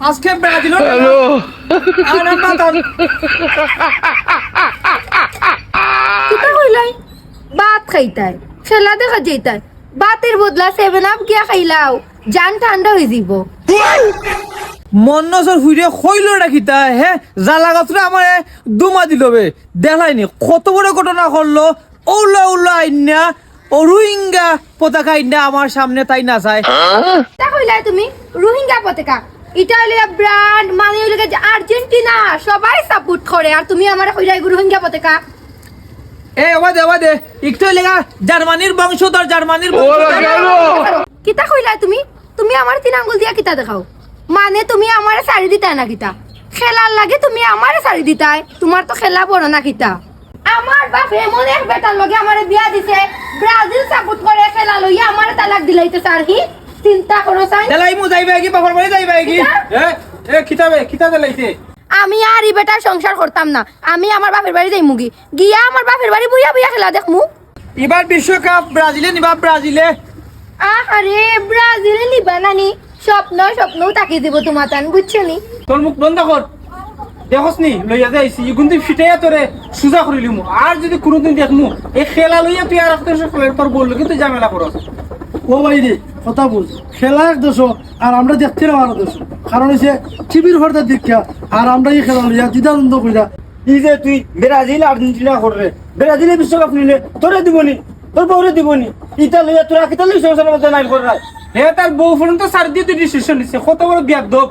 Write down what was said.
আজকে Brazil hello আরে মাতান কিতা কইলাই ভাত খাইতাই খেলা দেখা যাইতাই ভাতের বদলা 7 আপ গিয়া খাইলাও জান ঠান্ডা হয়ে যাব মন নজর হুইরে কইল রাখিতা হে জালা গাছরে আমারে দুমা দিলবে দেখাইনি কত বড় ঘটনা করলো ওলা ওলা আইনা ও রোহিঙ্গা পতাকা আইনা আমার সামনে তাই না চায় তা কইলাই তুমি রোহিঙ্গা পতাকা ইতালিয়া ব্র্যান্ড মানে হইলো যে আর্জেন্টিনা সবাই সাপোর্ট করে আর তুমি আমারে কইলাই রোহিঙ্গা পতাকা এ ওবাদে একটু লেগা জার্মানির বংশধর জার্মানির কিতা কইলাই তুমি তুমি আমার 3 আঙ্গুল দিয়া কিতা দেখাও মানে তুমি আমারে শাড়ি দিতাই না কিতা খেলার লাগে তুমি আমারে শাড়ি দিতাই তোমার তো খেলা বড় না কিতা আমার বাপ এমন এক বেটার লগে আমারে বিয়া দিছে ব্রাজিল সাপোর্ট করে খেলা লইয়া আমারে তালাক দিলাইতে সারহি চিন্তা করো সাই দেলাই মু যাইবে কি বাবার বাড়ি যাইবে কি এ কিতা দেলাইতে আমি আর এই বেটার সংসার করতাম না আমি আমার বাপের বাড়ি যাই মুগি গিয়া আমার বাপের বাড়ি বুইয়া বুইয়া খেলা দেখমু এবার বিশ্বকাপ ব্রাজিলে নিবা ব্রাজিলে আরে ব্রাজিলে নিবা নানি স্বপ্ন তাকি দিব তোমার তান বুঝছো নি তোর মুখ বন্ধ কর দেখোস নি লইয়া যাইছি ইগুন্তি ফিটাইয়া তোরে সুজা করিলিমু আর যদি কোনোদিন দেখমু এই খেলা লইয়া তুই আর একটা তোর বললো কিন্তু ঝামেলা করস ও ভাই রে কথা বল খেলা এক দোষ আর আমরা দেখতে না আরো দোষ কারণ হচ্ছে টিভির হরদার দীক্ষা আর আমরা এই খেলা লইয়া দ্বিধানন্দ কইরা এই যে তুই ব্রাজিল আর্জেন্টিনা করবে ব্রাজিলে বিশ্বকাপ নিলে তোরে দিবনি তোর বউরে দিবনি ইতালিয়া তোরা কিতালি সংসারের মধ্যে নাই করে হে তার বউ ফোন তো সার দিয়ে তুই ডিসিশন নিছে কত বড় বিয়াদব